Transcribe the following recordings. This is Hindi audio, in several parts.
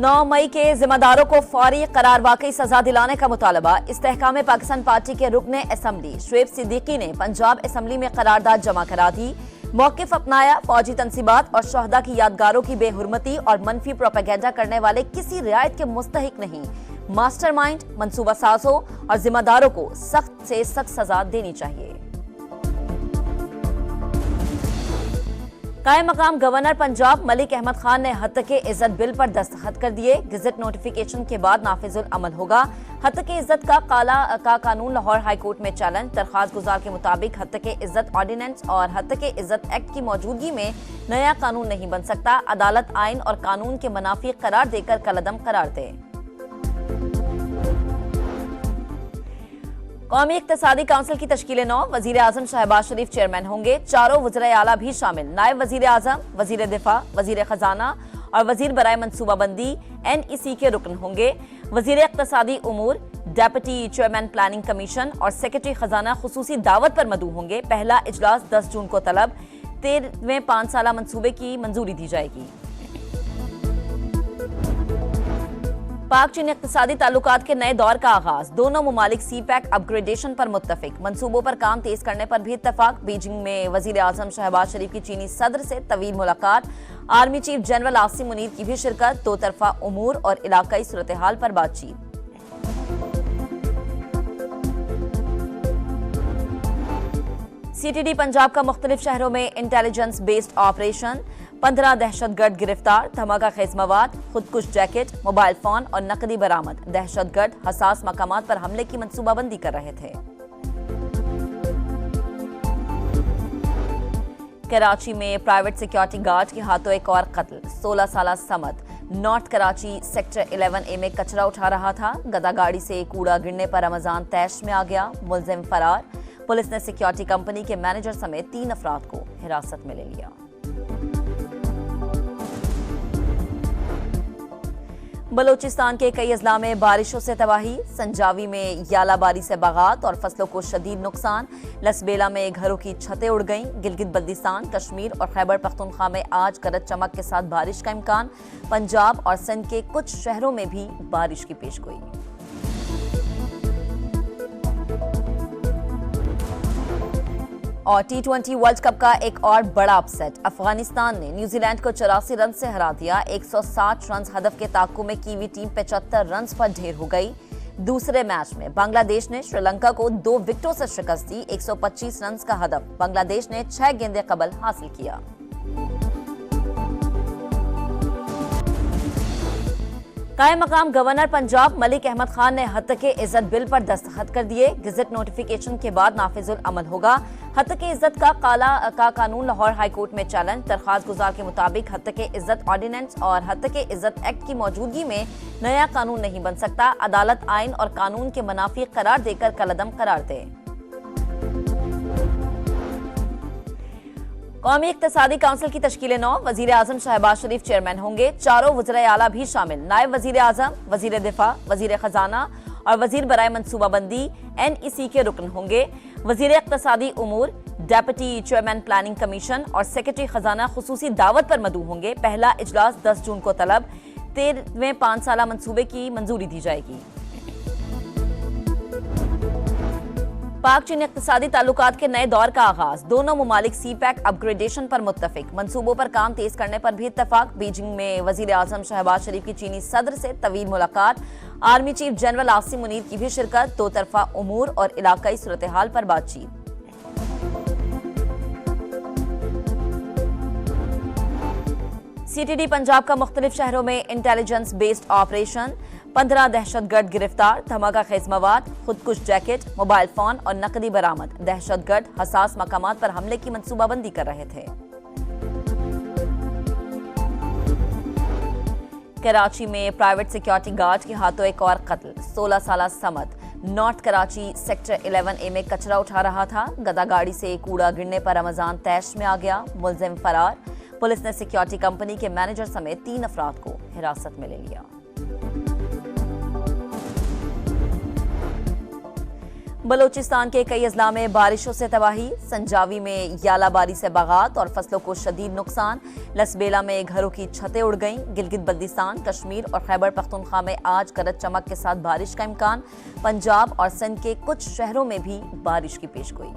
9 मई के जिम्मेदारों को फौरी करार वाकई सजा दिलाने का मुतालबा। इस्तेहकाम पाकिस्तान पार्टी के रुकने असम्बली शुएब सिद्दीकी ने पंजाब असम्बली में करारदाद जमा करा दी। मौकिफ अपनाया, फौजी तंसीबात और शहदा की यादगारों की बेहुरमती और मनफी प्रोपेगेंडा करने वाले किसी रियायत के मुस्तहिक नहीं। मास्टरमाइंड, मंसूबा साजों और जिम्मेदारों को सख्त से सख्त सजा देनी चाहिए। कायम मकाम गवर्नर पंजाब मलिक अहमद खान ने हत्तके इज्जत बिल पर दस्तखत कर दिए। गजट नोटिफिकेशन के बाद नाफिजुल अमल होगा। हत्तके इज्जत का कानून लाहौर हाईकोर्ट में चैलेंज। दरखास्त गुजार के मुताबिक हत्तके इज्जत ऑर्डिनेंस और हत्तके इज्जत एक्ट की मौजूदगी में नया कानून नहीं बन सकता। अदालत आइन और कानून के मुनाफी करार देकर कलअदम करार दे। कौमी इक्तिसादी काउंसिल की तश्कील 9। वजीर आजम शहबाज शरीफ चेयरमैन होंगे। चारों वज़ीर आला भी शामिल। नायब वजीर आजम, वजीर दिफा, वजीर खजाना और वजीर बराए मनसूबाबंदी NEC के रुकन होंगे। वजीर इक्तिसादी उमूर, डेप्यूटी चेयरमैन प्लानिंग कमीशन और सेक्रेटरी खजाना खुसूसी दावत पर मदऊ होंगे। पहला इजलास 10 जून को तलब। 13वें 5 साला मंसूबे की मंजूरी दी जाएगी। पाक चीन इक्तिसादी ताल्लुकात के नए दौर का आगाज। दोनों मुमालिक CPEC अपग्रेडेशन पर मुत्तफिक। मंसूबों पर काम तेज करने पर भी इत्तफाक। बीजिंग में वजीर आजम शहबाज शरीफ की चीनी सदर से तवील मुलाकात। Army chief general Asim Munir की भी शिरकत। दो तरफा उमूर और इलाकाई सूरत हाल पर बातचीत। CTD पंजाब का मुख्तलिफ शहरों में इंटेलिजेंस बेस्ड ऑपरेशन। 15 दहशतगर्द गिरफ्तार। धमाका खेज मवाद, खुदकुश जैकेट, मोबाइल फोन और नकदी बरामद। दहशतगर्द हसास मकामात पर हमले की मंसूबाबंदी कर रहे थे। कराची में प्राइवेट सिक्योरिटी गार्ड के हाथों एक और कत्ल। 16 साला Samad north Karachi sector 11A में कचरा उठा रहा था। गदा गाड़ी से कूड़ा गिरने पर रमजान तैश में आ गया। मुलजिम फरार। पुलिस ने सिक्योरिटी कंपनी के मैनेजर समेत 3 अफराद को हिरासत में ले लिया। बलोचिस्तान के कई अजला में बारिशों से तबाही। संजावी में यालाबारी से बागात और फसलों को शदीद नुकसान। लसबेला में घरों की छतें उड़ गईं। गिलगित बल्दिस्तान, कश्मीर और खैबर पख्तूनख्वा में आज गरज चमक के साथ बारिश का इम्कान। पंजाब और सिंध के कुछ शहरों में भी बारिश की पेशगोई। और T20 वर्ल्ड कप का एक और बड़ा अपसेट। अफगानिस्तान ने न्यूजीलैंड को 84 रन से हरा दिया। 160 रन हदफ के ताक्कु में कीवी टीम 75 रन पर ढेर हो गई। दूसरे मैच में बांग्लादेश ने श्रीलंका को 2 विकेटों से शिकस्त दी। 125 रन का हदफ बांग्लादेश ने 6 गेंदें कबल हासिल किया। कायम मकाम गवर्नर पंजाब मलिक अहमद खान ने हत्तके इज्जत बिल पर दस्तखत कर दिए। गजट नोटिफिकेशन के बाद नाफिजुल अमल होगा। हत्तके इज्जत का कानून लाहौर हाईकोर्ट में चैलेंज। दरखास्त गुजार के मुताबिक हत्तके इज्जत ऑर्डिनेंस और हत्तके इज्जत एक्ट की मौजूदगी में नया कानून नहीं बन सकता। अदालत आइन और कानून के मुनाफी करार देकर कलअदम करार दे। कौमी इक्तिसादी काउंसिल की तश्कील 9। वजीर आजम शहबाज शरीफ चेयरमैन होंगे। चारों वज़ीर आला भी शामिल। नायब वजीर आजम, वजीर दिफा, वजीर खजाना और वजीर बराए मनसूबाबंदी NEC के रुकन होंगे। वजीर इक्तिसादी उमूर, डेप्यूटी चेयरमैन प्लानिंग कमीशन और सेक्रेटरी खजाना खुसूसी दावत पर मदऊ होंगे। पहला इजलास 10 जून को तलब। 13वें 5 साला मंसूबे की मंजूरी दी जाएगी। पाक चीन इक्तिसादी ताल्लुकात के नए दौर का आगाज। दोनों मुमालिक CPEC अपग्रेडेशन पर मुत्तफिक। मंसूबों पर काम तेज करने पर भी इत्तफाक। बीजिंग में वजीर आजम शहबाज शरीफ की चीनी सदर से तवील मुलाकात। Army chief general Asim Munir की भी शिरकत। दो तरफा उमूर और इलाकाई सूरत हाल पर बातचीत। CTD पंजाब का मुख्तलिफ शहरों में इंटेलिजेंस बेस्ड ऑपरेशन। 15 दहशतगर्द गिरफ्तार। धमाका खेज मवाद, खुदकुश जैकेट, मोबाइल फोन और नकदी बरामद। दहशतगर्द हसास मकामात पर हमले की मंसूबाबंदी कर रहे थे। कराची में प्राइवेट सिक्योरिटी गार्ड के हाथों एक और कत्ल। 16 साला Samad north Karachi sector 11A में कचरा उठा रहा था। गदा गाड़ी से कूड़ा गिरने पर रमजान तैश में आ गया। मुलजिम फरार। पुलिस ने सिक्योरिटी कंपनी के मैनेजर समेत 3 अफराद को हिरासत में ले लिया। बलूचिस्तान के कई अजला में बारिशों से तबाही, संजावी में यालाबारी से बागात और फसलों को शदीद नुकसान। लसबेला में घरों की छतें उड़ गईं। गिलगित बल्दिस्तान, कश्मीर और खैबर पख्तूनख्वा में आज गरज चमक के साथ बारिश का इम्कान। पंजाब और सिंध के कुछ शहरों में भी बारिश की पेशगोई।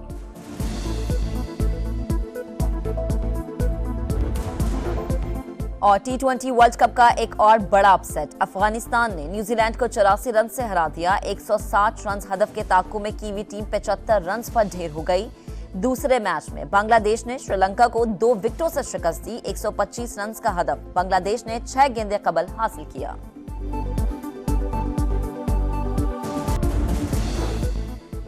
और T20 वर्ल्ड कप का एक और बड़ा अपसेट। अफगानिस्तान ने न्यूजीलैंड को 84 रन से हरा दिया। 160 रन हदफ के ताक़ू में कीवी टीम 75 रन पर ढेर हो गई। दूसरे मैच में बांग्लादेश ने श्रीलंका को 2 विकेटों से शिकस्त दी। 125 रन का हदफ बांग्लादेश ने 6 गेंदें कबल हासिल किया।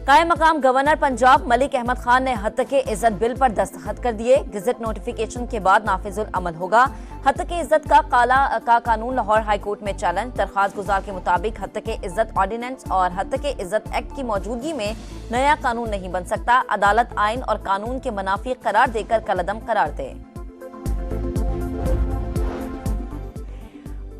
कायम मकाम गवर्नर पंजाब मलिक अहमद खान ने हत्तके इज्जत बिल पर दस्तखत कर दिए। गजट नोटिफिकेशन के बाद नाफिजुल अमल होगा। हत्तके इज्जत का कानून लाहौर हाईकोर्ट में चैलेंज। दरख्वास्त गुजार के मुताबिक हत्तके इज्जत ऑर्डिनेंस और हत्तके इज्जत एक्ट की मौजूदगी में नया कानून नहीं बन सकता। अदालत आइन और कानून के मुनाफी करार देकर कलअदम करार दे।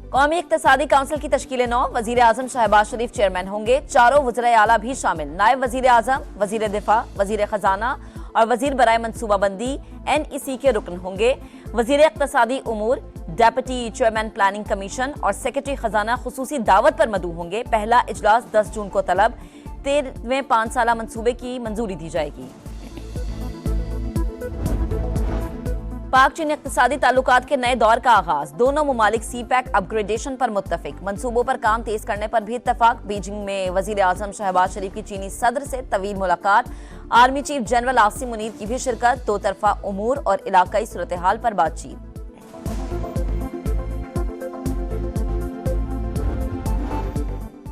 कौमी इक्तिसादी काउंसिल की तश्कील 9। वजीर आजम शहबाज शरीफ चेयरमैन होंगे। चारों वज़ीर आला भी शामिल। नायब वजीर आजम, वजीर दिफा, वजीर खजाना और वजीर बराए मनसूबाबंदी NEC के रुकन होंगे। वजीर इक्तिसादी उमूर, डेप्यूटी चेयरमैन प्लानिंग कमीशन और सेक्रेटरी खजाना खुसूसी दावत पर मदऊ होंगे। पहला इजलास 10 जून को तलब। 13वें 5 साला मंसूबे की मंजूरी दी जाएगी। पाक चीन इक्तिसादी ताल्लुकात के नए दौर का आगाज। दोनों मुमालिक CPEC अपग्रेडेशन पर मुत्तफिक। मंसूबों पर काम तेज करने पर भी इत्तफाक। बीजिंग में वजीर आजम शहबाज शरीफ की चीनी सदर से तवील मुलाकात। Army chief general Asim Munir की भी शिरकत। दो तरफा उमूर और इलाकाई सूरत हाल पर बातचीत।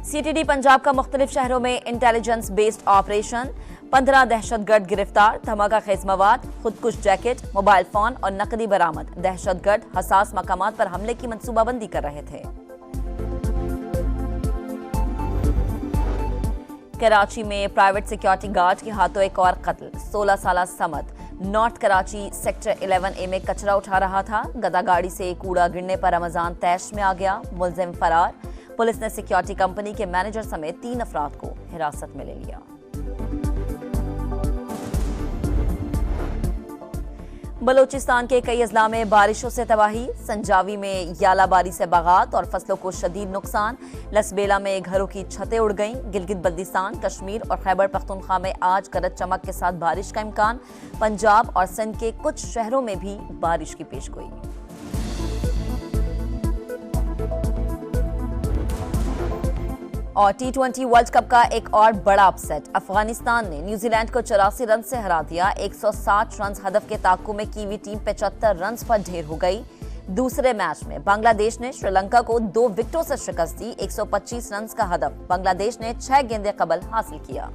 CTD पंजाब का मुख्तलिफ शहरों में इंटेलिजेंस बेस्ड ऑपरेशन। 15 दहशतगर्द गिरफ्तार। धमाका खेज मवाद, खुदकुश जैकेट, मोबाइल फोन और नकदी बरामद। दहशतगर्द हसास मकामात पर हमले की मंसूबाबंदी कर रहे थे। कराची में प्राइवेट सिक्योरिटी गार्ड के हाथों एक और कत्ल। 16 साला Samad north Karachi sector 11A में कचरा उठा रहा था। गदा गाड़ी से कूड़ा गिरने पर रमजान तैश में आ गया। मुलजिम फरार। पुलिस ने सिक्योरिटी कंपनी के मैनेजर समेत 3 अफराद को हिरासत में ले लिया। बलूचिस्तान के कई अजला में बारिशों से तबाही, संजावी में यालाबारी से बागात और फसलों को शदीद नुकसान। लसबेला में घरों की छतें उड़ गईं। गिलगित बल्दिस्तान, कश्मीर और खैबर पख्तूनख्वा में आज गरज चमक के साथ बारिश का इम्कान। पंजाब और सिंध के कुछ शहरों में भी बारिश की पेशगोई। और T20 वर्ल्ड कप का एक और बड़ा अपसेट। अफगानिस्तान ने न्यूजीलैंड को 84 रन से हरा दिया। 160 रन हदफ के ताक़ू में कीवी टीम 75 रन पर ढेर हो गई। दूसरे मैच में बांग्लादेश ने श्रीलंका को 2 विकेटों से शिकस्त दी। 125 रन का हदफ बांग्लादेश ने 6 गेंदें कबल हासिल किया।